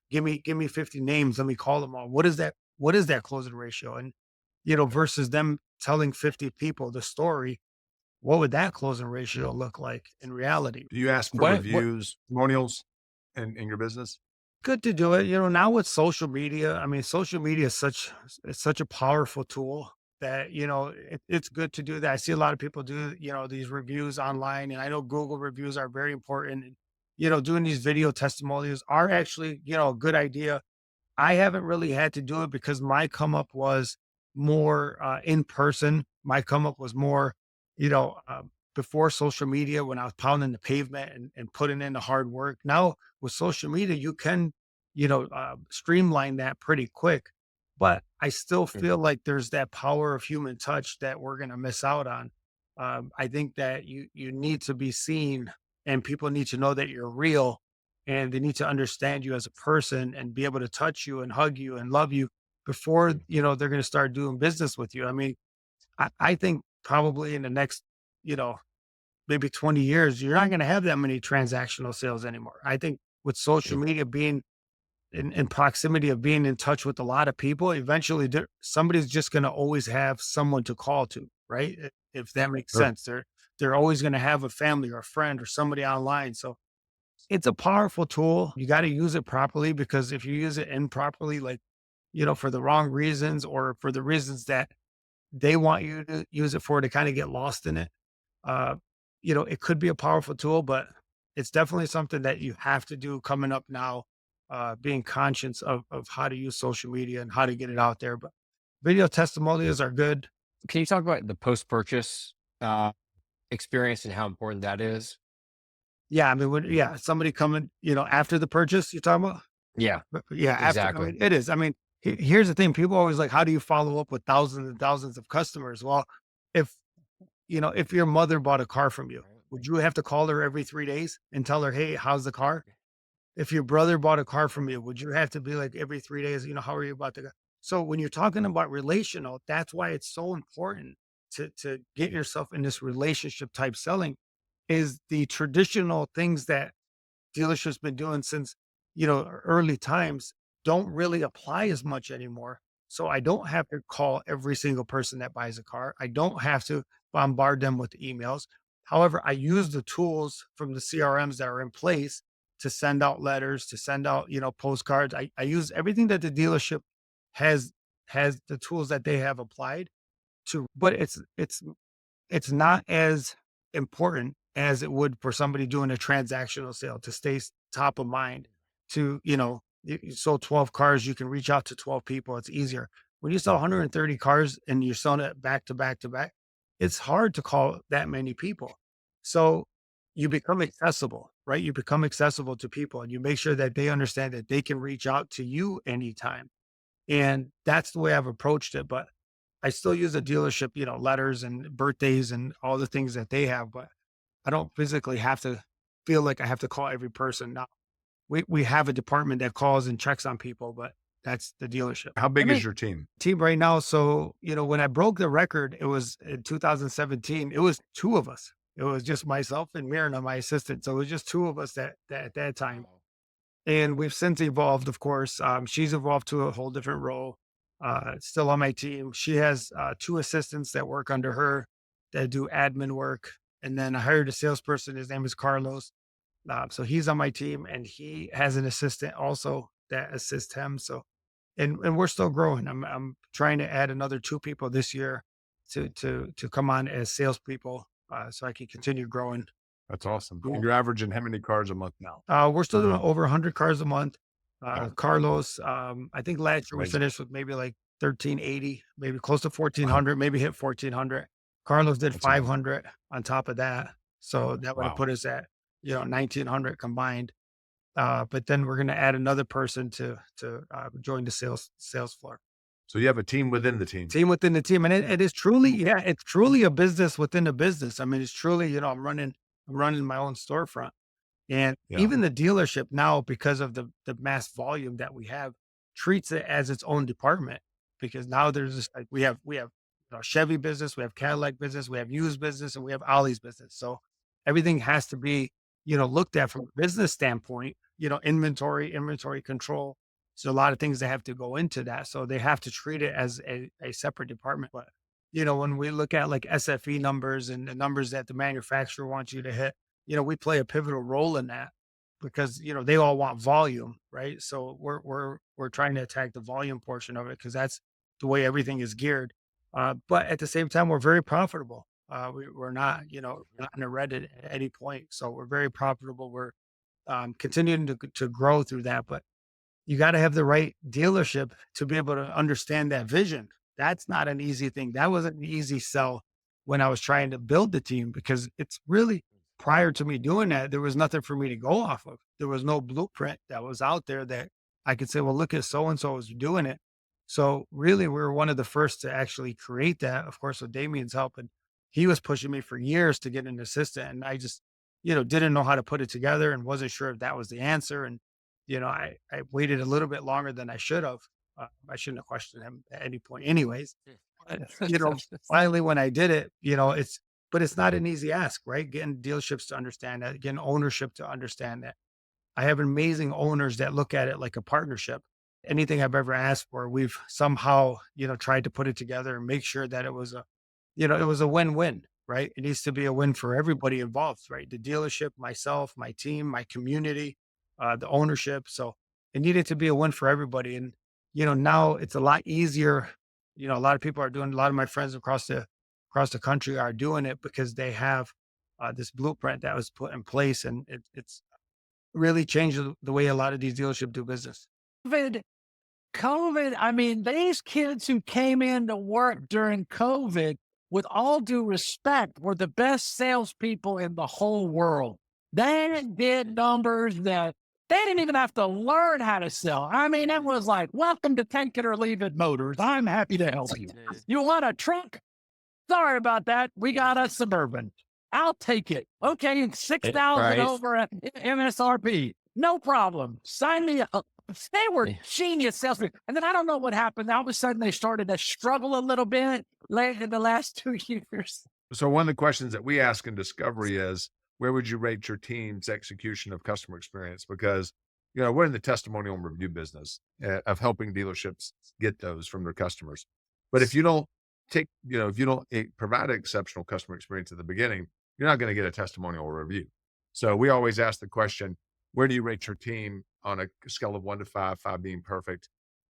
give me 50 names. Let me call them all. What is that closing ratio? And, versus them telling 50 people the story, what would that closing ratio look like in reality? Do you ask for reviews, testimonials? in your business? Good to do it. Now with social media, I mean, social media is such a powerful tool that, it's good to do that. I see a lot of people do, these reviews online, and I know Google reviews are very important. And, doing these video testimonials are actually, a good idea. I haven't really had to do it because my come up was more in person. My come up was more, you know, uh, before social media when I was pounding the pavement and putting in the hard work. Now with social media, you can, streamline that pretty quick. But I still feel like there's that power of human touch that we're going to miss out on. I think that you need to be seen, and people need to know that you're real, and they need to understand you as a person and be able to touch you and hug you and love you before they're going to start doing business with you. I mean, I think probably in the next, you know maybe 20 years, you're not going to have that many transactional sales anymore. I think with social media being in proximity of being in touch with a lot of people, eventually somebody's just going to always have someone to call to, right? If that makes Sure. sense. They're always going to have a family or a friend or somebody online. So it's a powerful tool. You got to use it properly, because if you use it improperly, like, for the wrong reasons or for the reasons that they want you to use it for, to kind of get lost in it, uh, it could be a powerful tool, but it's definitely something that you have to do coming up now, being conscious of how to use social media and how to get it out there. But video testimonials are good. Can you talk about the post-purchase experience and how important that is? Yeah. I mean, somebody coming, after the purchase you're talking about. Yeah, But yeah, after, I exactly. mean, it is. I mean, here's the thing. People always like, how do you follow up with thousands and thousands of customers? Well, if, if your mother bought a car from you, would you have to call her every 3 days and tell her, hey, how's the car? If your brother bought a car from you, would you have to be like every 3 days, how are you about to go? So when you're talking about relational, that's why it's so important to get yourself in this relationship type selling, is the traditional things that dealerships been doing since, early times, don't really apply as much anymore. So I don't have to call every single person that buys a car. I don't have to bombard them with emails. However, I use the tools from the CRMs that are in place to send out letters, to send out, postcards. I use everything that the dealership has has the tools that they have applied to, but it's not as important as it would for somebody doing a transactional sale to stay top of mind. To, you sold 12 cars, you can reach out to 12 people. It's easier. When you sell 130 cars and you're selling it back to back to back, it's hard to call that many people. So you become accessible, right? You become accessible to people, and you make sure that they understand that they can reach out to you anytime. And that's the way I've approached it. But I still use a dealership, letters and birthdays and all the things that they have, but I don't physically have to feel like I have to call every person. Now, we have a department that calls and checks on people, but that's the dealership. How big mean- is your team? Team right now. So, when I broke the record, it was in 2017. It was two of us. It was just myself and Mirna, my assistant. So it was just two of us that at that time. And we've since evolved, of course. She's evolved to a whole different role. Still on my team. She has two assistants that work under her that do admin work. And then I hired a salesperson. His name is Carlos. So he's on my team, and he has an assistant also that assists him. So, and we're still growing. I'm trying to add another two people this year to come on as salespeople, so I can continue growing. That's awesome. Cool. And you're averaging how many cars a month now? We're still doing Uh-huh. over 100 cars a month. Wow. Carlos, I think last year we Amazing. finished with maybe like 1380, maybe close to 1400, maybe hit 1400. Carlos did That's amazing. 500 on top of that. So that would have Wow. put us at, 1900 combined. But then we're going to add another person to join the sales floor. So you have a team within the team. Team within the team. And it is truly, it's truly a business within a business. I mean, it's truly, I'm running my own storefront. And Yeah. even the dealership now, because of the mass volume that we have, treats it as its own department, because now there's this, like, we have Chevy business, we have Cadillac business, we have used business, and we have Ollie's business. So everything has to be, looked at from a business standpoint, inventory control. So a lot of things that have to go into that. So they have to treat it as a separate department. But, when we look at like SFE numbers and the numbers that the manufacturer wants you to hit, we play a pivotal role in that. because, you know, they all want volume, right? So we're trying to attack the volume portion of it because that's the way everything is geared. But at the same time, we're very profitable. We're not, you know, not in a red at any point. So we're very profitable. We're continuing to grow through that. But you got to have the right dealership to be able to understand that vision. That's not an easy thing. That wasn't an easy sell when I was trying to build the team, because it's really, prior to me doing that, there was nothing for me to go off of. There was no blueprint that was out there that I could say, well, look at so-and-so is doing it. So really, we were one of the first to actually create that, of course, with Damian's help. And he was pushing me for years to get an assistant. And I just, you know, didn't know how to put it together and wasn't sure if that was the answer. And, you know, I waited a little bit longer than I should have. I shouldn't have questioned him at any point anyways. But, you know, finally, when I did it, you know, but it's not an easy ask, right? Getting dealerships to understand that, getting ownership to understand that. I have amazing owners that look at it like a partnership. Anything I've ever asked for, we've somehow, you know, tried to put it together and make sure that it was a, you know, it was a win-win, right? It needs to be a win for everybody involved, right? The dealership, myself, my team, my community, the ownership. So it needed to be a win for everybody. And, you know, now it's a lot easier. You know, a lot of people are doing, a lot of my friends across the country are doing it because they have this blueprint that was put in place, and it's really changed the way a lot of these dealerships do business. COVID, I mean, these kids who came in to work during COVID, with all due respect, were the best salespeople in the whole world. They did numbers that they didn't even have to learn how to sell. I mean, it was like, welcome to Take It or Leave It Motors. I'm happy to help you. You want a truck? Sorry about that. We got a Suburban. I'll take it. Okay, 6,000 over at MSRP. No problem. Sign me up. They were genius salespeople. And then I don't know what happened. All of a sudden, they started to struggle a little bit late in the last 2 years. So one of the questions that we ask in Discovery is, where would you rate your team's execution of customer experience? Because, you know, we're in the testimonial and review business of helping dealerships get those from their customers. But if you don't if you don't provide an exceptional customer experience at the beginning, you're not going to get a testimonial or review. So we always ask the question, where do you rate your team on a scale of 1 to 5, 5 being perfect?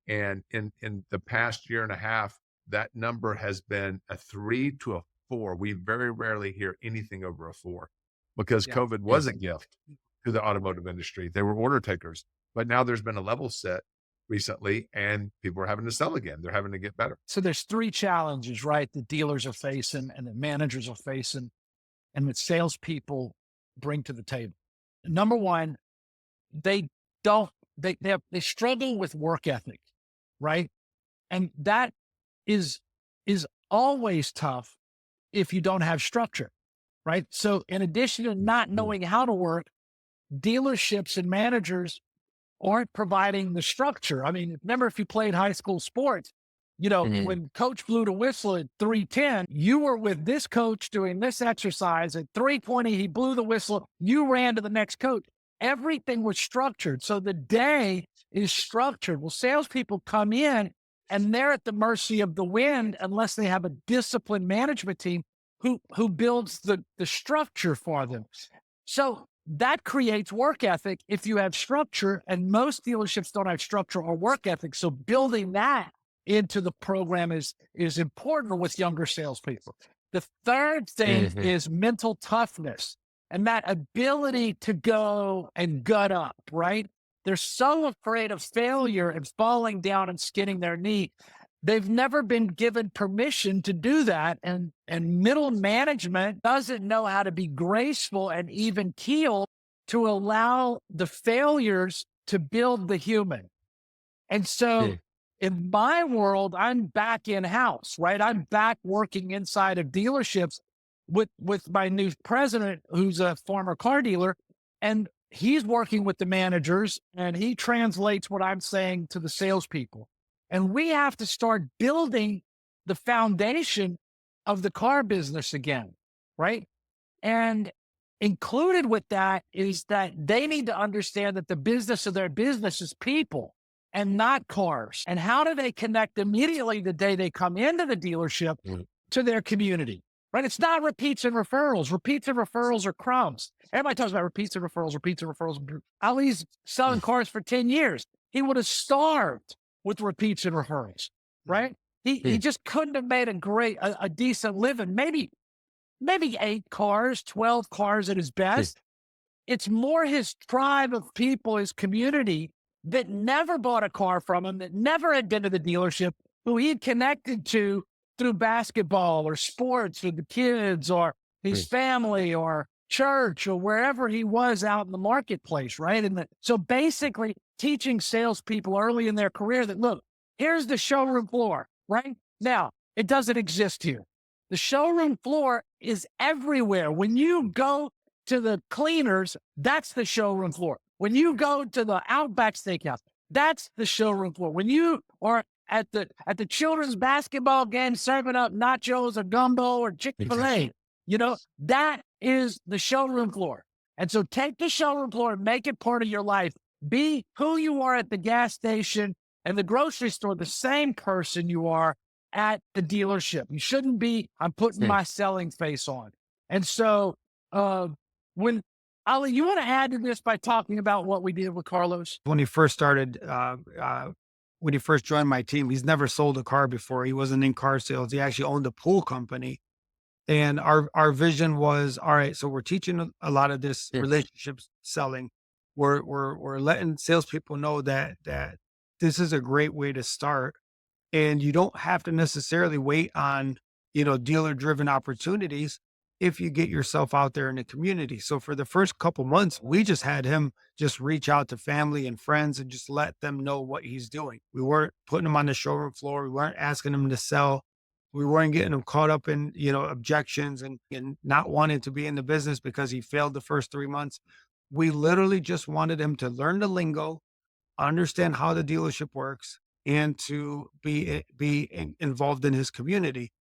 And in the past year and a half, that number has been a 3 to a 4. We very rarely hear anything over a 4, because COVID was a gift to the automotive industry. They were order takers, but now there's been a level set recently and people are having to sell again. They're having to get better. So there's 3 challenges, right? The dealers are facing and the managers are facing and that salespeople bring to the table. Number one, they struggle with work ethic, right? And that is always tough if you don't have structure, right? So in addition to not knowing how to work, dealerships and managers aren't providing the structure. I mean, remember, if you played high school sports, you know, when coach blew the whistle at 3:10, you were with this coach doing this exercise. At 3:20, he blew the whistle. You ran to the next coach. Everything was structured. So the day is structured. Well, salespeople come in and they're at the mercy of the wind unless they have a disciplined management team who builds the structure for them. So that creates work ethic if you have structure, and most dealerships don't have structure or work ethic. So building that into the program is important with younger salespeople. The third thing is mental toughness and that ability to go and gut up, right? They're so afraid of failure and falling down and skinning their knee. They've never been given permission to do that. And middle management doesn't know how to be graceful and even keel to allow the failures to build the human. And so in my world, I'm back in-house, right? I'm back working inside of dealerships with my new president, who's a former car dealer, and he's working with the managers and he translates what I'm saying to the salespeople. And we have to start building the foundation of the car business again, right? And included with that is that they need to understand that the business of their business is people and not cars. And how do they connect immediately the day they come into the dealership to their community, right? It's not repeats and referrals. Repeats and referrals are crumbs. Everybody talks about repeats and referrals. Ali's selling cars for 10 years. He would have starved with repeats and referrals, right? He just couldn't have made a decent living. Maybe 8 cars, 12 cars at his best. It's more his tribe of people, his community that never bought a car from him, that never had been to the dealership, who he had connected to through basketball or sports with the kids or his family or church or wherever he was out in the marketplace, right? So basically teaching salespeople early in their career that, look, here's the showroom floor, right? Now, it doesn't exist here. The showroom floor is everywhere. When you go to the cleaners, that's the showroom floor. When you go to the Outback Steakhouse, that's the showroom floor. When you are at the children's basketball game serving up nachos or gumbo or Chick-fil-A, that is the showroom floor. And so take the showroom floor and make it part of your life. Be who you are at the gas station and the grocery store, the same person you are at the dealership. You shouldn't be, I'm putting my selling face on. And so, when Ali, you want to add to this by talking about what we did with Carlos? When he first started, when he first joined my team, he's never sold a car before. He wasn't in car sales. He actually owned a pool company. And our vision was, all right, so we're teaching a lot of this relationship selling. We're letting salespeople know that this is a great way to start. And you don't have to necessarily wait on, dealer-driven opportunities if you get yourself out there in the community. So for the first couple months, we just had him just reach out to family and friends and just let them know what he's doing. We weren't putting him on the showroom floor. We weren't asking him to sell. We weren't getting him caught up in, objections and not wanting to be in the business because he failed the first 3 months. We literally just wanted him to learn the lingo, understand how the dealership works, and to be involved in his community.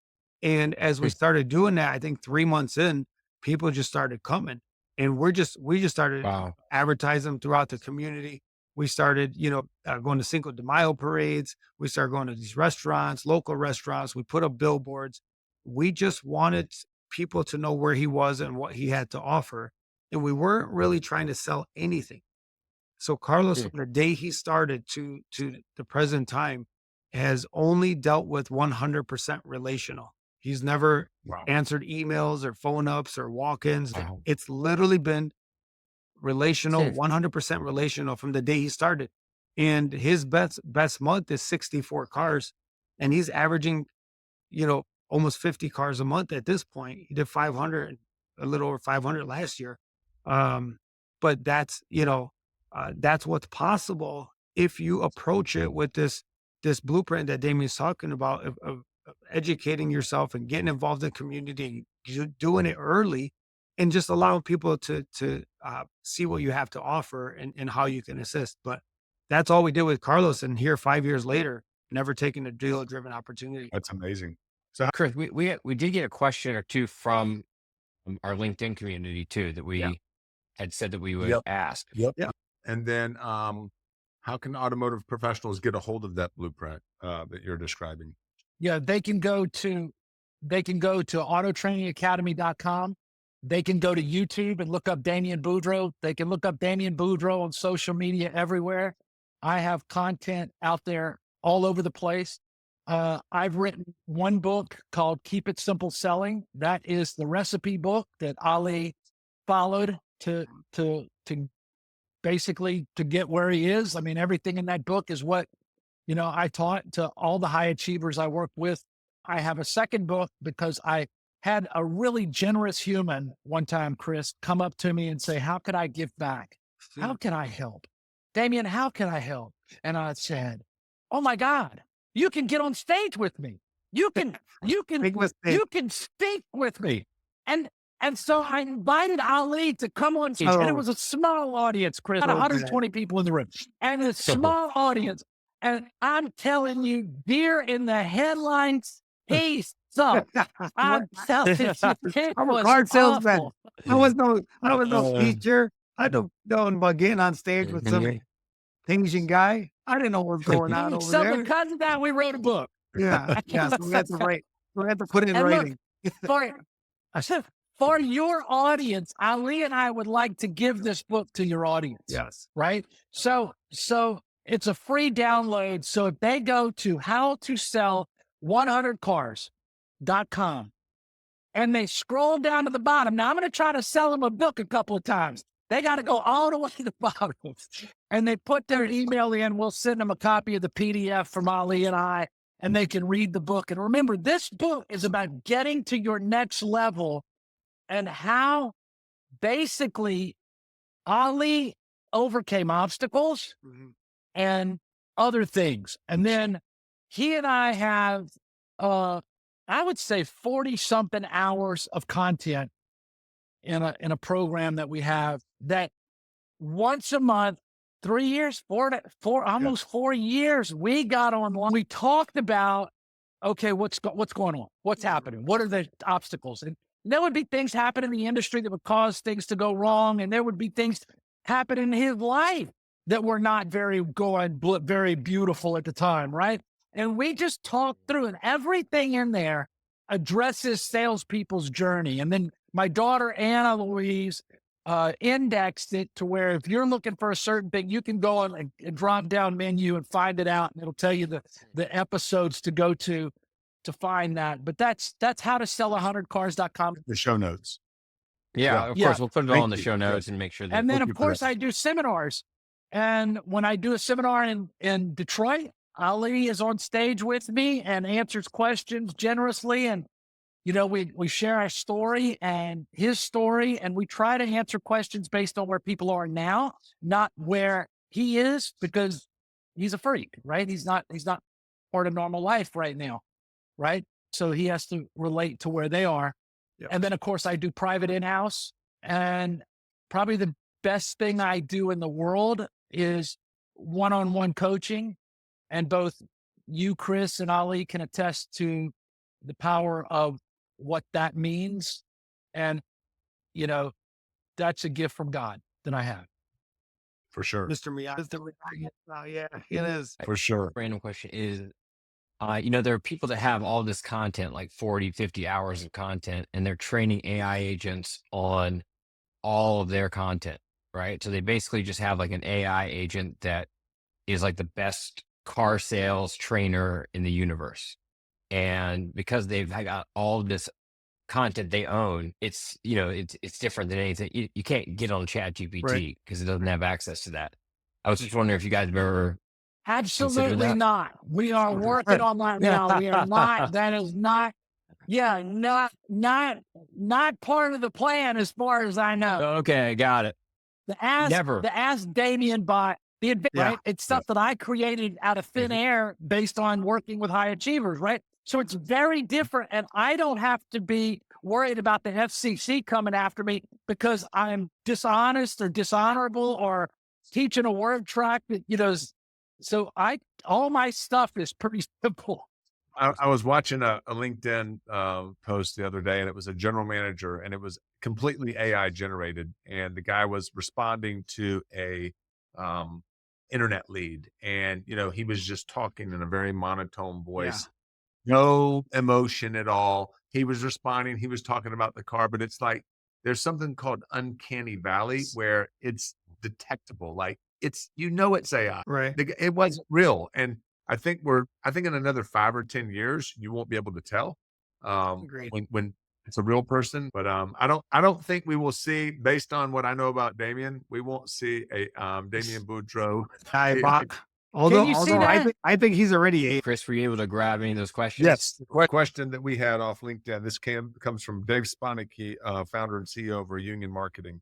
And as we started doing that, I think 3 months in, people just started coming, and we just started advertising throughout the community. We started, going to Cinco de Mayo parades. We started going to these restaurants, local restaurants. We put up billboards. We just wanted people to know where he was and what he had to offer. And we weren't really trying to sell anything. So Carlos, from the day he started to the present time, has only dealt with 100% relational. He's never answered emails or phone ups or walk-ins. It's literally been relational, 100% relational from the day he started. And his best month is 64 cars. And he's averaging, almost 50 cars a month at this point. He did 500, a little over 500 last year. But that's what's possible if you approach it with this blueprint that Damian's talking about of educating yourself and getting involved in the community, doing it early, and just allowing people to see what you have to offer and how you can assist. But that's all we did with Carlos. And here, 5 years later, never taking a dealer-driven opportunity. That's amazing. So, Chris, we did get a question or two from our LinkedIn community too that we had said that we would ask. And then, how can automotive professionals get a hold of that blueprint that you're describing? Yeah, they can go to autotrainingacademy.com. They can go to YouTube and look up Damian Boudreaux. They can look up Damian Boudreaux on social media everywhere. I have content out there all over the place. I've written one book called Keep It Simple Selling. That is the recipe book that Ali followed to basically to get where he is. I mean, everything in that book is what, I taught to all the high achievers I worked with. I have a second book because I had a really generous human one time, Chris, come up to me and say, how could I give back? How can I help? Damian, how can I help? And I said, oh my God, you can get on stage with me. You can speak with me. And so I invited Ali to come on stage. And it was a small audience, Chris, 120 people in the room. And a small audience. And I'm telling you, deer in the headlines, he sucked. I'm telling you, I'm a car salesman. I was no teacher. I don't know about getting on stage with some Asian guy. I didn't know what was going on over so there. because of that, we wrote a book. So we had to put it in writing. I said, for your audience, Ali and I would like to give this book to your audience. Yes. Right. So it's a free download. So if they go to howtosell100cars.com and they scroll down to the bottom, now I'm going to try to sell them a book a couple of times. They got to go all the way to the bottom and they put their email in. We'll send them a copy of the PDF from Ali and I, and they can read the book. And remember, this book is about getting to your next level and how basically Ali overcame obstacles and other things. And then he and I have, I would say 40 something hours of content in a program that we have that once a month, 3 years, almost 4 years, we got online. We talked about, okay, what's going on? What's happening? What are the obstacles? And there would be things happen in the industry that would cause things to go wrong. And there would be things happen in his life that were not very beautiful at the time, right? And we just talked through, and everything in there addresses salespeople's journey. And then my daughter, Anna Louise, indexed it to where if you're looking for a certain thing, you can go on a drop down menu and find it out, and it'll tell you the episodes to go to find that. But that's how to sell 100cars.com. The show notes. Yeah, of course. We'll put it all in the show notes and make sure that. And then, of course, I do seminars. And when I do a seminar in Detroit, Ali is on stage with me and answers questions generously. And, you know, we share our story and his story, and we try to answer questions based on where people are now, not where he is, because he's a freak, right? He's not part of normal life right now, right? So he has to relate to where they are. Yep. And then, of course, I do private in-house, and probably the best thing I do in the world is one-on-one coaching. And both you, Chris, and Ali can attest to the power of what that means. And, you know, that's a gift from God that I have. For sure. Mr. Miyagi. Yeah, it is. For sure. Random question is, you know, there are people that have all this content, like 40, 50 hours of content, and they're training AI agents on all of their content, right? So they basically just have like an AI agent that is like the best car sales trainer in the universe. And because they've got all this content they own, it's, you know, it's different than anything. You can't get on ChatGPT because it doesn't have access to that. I was just wondering if you guys have ever. Absolutely not. We are working on that now. We are not. That is not. Yeah, not part of the plan as far as I know. Okay, got it. The Ask Damian bot, right? It's stuff that I created out of thin air based on working with high achievers, right? So it's very different, and I don't have to be worried about the FCC coming after me because I'm dishonest or dishonorable or teaching a word track that, you know. So all my stuff is pretty simple. I was watching a LinkedIn post the other day, and it was a general manager, and it was completely AI generated. And the guy was responding to a internet lead, and, you know, he was just talking in a very monotone voice, no emotion at all. He was responding. He was talking about the car, but it's like, there's something called uncanny valley where it's detectable. Like it's, you know, it's AI, Right? It wasn't real. And I think in another 5 or 10 years, you won't be able to tell when it's a real person. But I don't think we will see, based on what I know about Damian, we won't see a Damian Boudreaux. Although I think he's already Chris, were you able to grab any of those questions? Yes. The question that we had off LinkedIn, this comes from Dave Sponicky, founder and CEO of Reunion Marketing.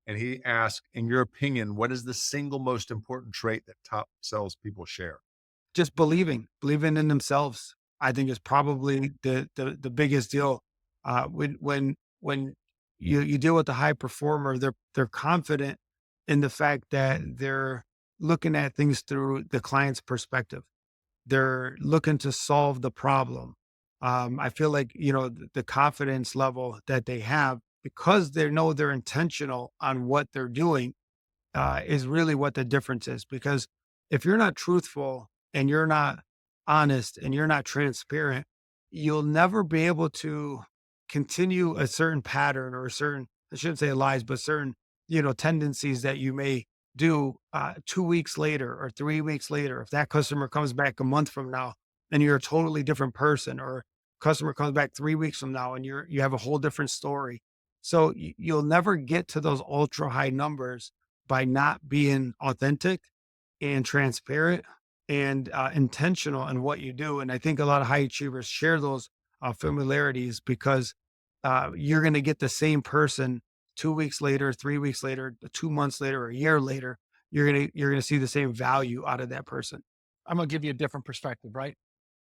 And he asked, in your opinion, what is the single most important trait that top salespeople share? just believing in themselves. I think is probably the biggest deal. When you deal with a high performer, they're confident in the fact that they're looking at things through the client's perspective. They're looking to solve the problem. I feel like, the confidence level that they have, because they know they're intentional on what they're doing, is really what the difference is. Because if you're not truthful and you're not honest and you're not transparent, you'll never be able to continue a certain pattern or a certain, I shouldn't say lies, but certain, tendencies that you may do 2 weeks later or 3 weeks later, if that customer comes back a month from now and you're a totally different person, or customer comes back 3 weeks from now and you have a whole different story. So you'll never get to those ultra high numbers by not being authentic and transparent and intentional in what you do. And I think a lot of high achievers share those familiarities because you're going to get the same person 2 weeks later, 3 weeks later, 2 months later, a year later. You're gonna see the same value out of that person. I'm going to give you a different perspective, right?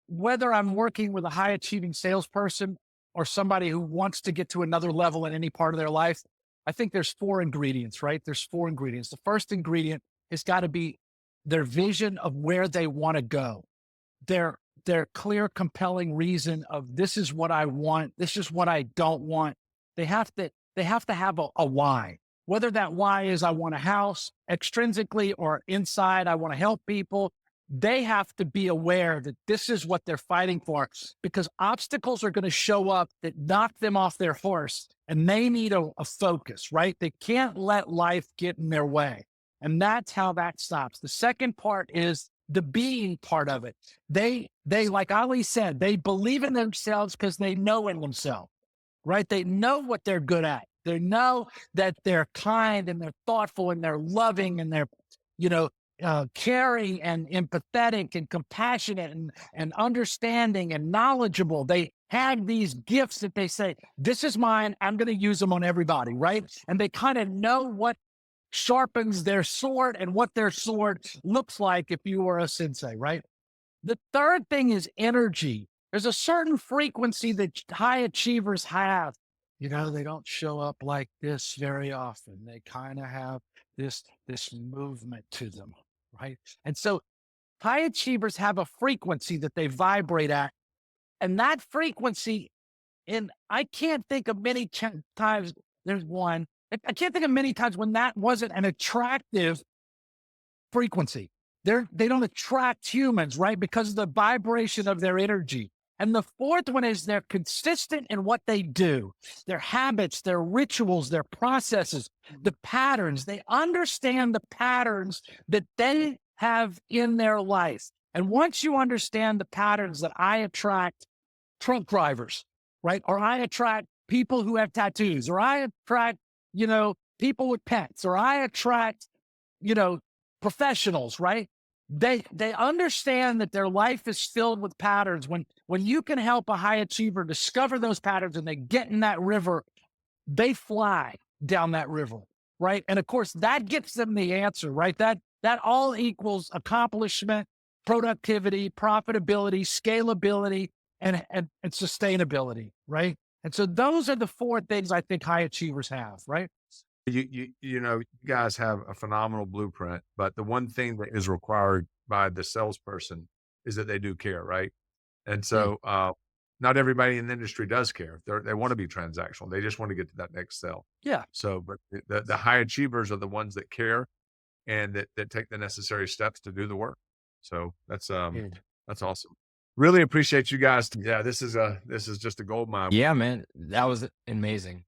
Whether I'm working with a high achieving salesperson or somebody who wants to get to another level in any part of their life, I think there's 4 ingredients, right? There's 4 ingredients. The first ingredient has got to be their vision of where they want to go. Their clear, compelling reason of this is what I want. This is what I don't want. They have to have a why, whether that why is I want a house extrinsically or inside, I want to help people. They have to be aware that this is what they're fighting for, because obstacles are going to show up that knock them off their horse, and they need a focus, right? They can't let life get in their way. And that's how that stops. The second part is the being part of it. They, like Ali said, they believe in themselves because they know in themselves, right? They know what they're good at. They know that they're kind and they're thoughtful and they're loving and they're, caring and empathetic and compassionate and understanding and knowledgeable. They have these gifts that they say, this is mine. I'm going to use them on everybody, right? And they kind of know what sharpens their sword and what their sword looks like if you were a sensei, right? The third thing is energy. There's a certain frequency that high achievers have. They don't show up like this very often. They kind of have this movement to them, right? And so high achievers have a frequency that they vibrate at. And that frequency, and I can't think of many times, there's one, I can't think of many times when that wasn't an attractive frequency. They don't attract humans, right? Because of the vibration of their energy. And the fourth one is they're consistent in what they do, their habits, their rituals, their processes, the patterns. They understand the patterns that they have in their life. And once you understand the patterns that I attract truck drivers, right? Or I attract people who have tattoos, or I attract, people with pets, or I attract, professionals, right? They understand that their life is filled with patterns. When you can help a high achiever discover those patterns and they get in that river, they fly down that river, right? And of course, that gets them the answer, right? That all equals accomplishment, productivity, profitability, scalability, and sustainability, right? And so those are the 4 things I think high achievers have, right? You guys have a phenomenal blueprint, but the one thing that is required by the salesperson is that they do care, right? And so not everybody in the industry does care. They want to be transactional. They just want to get to that next sale. Yeah. So, but the high achievers are the ones that care and that take the necessary steps to do the work. So that's awesome. Really appreciate you guys. Yeah, this is just a gold mine. Yeah, man, that was amazing.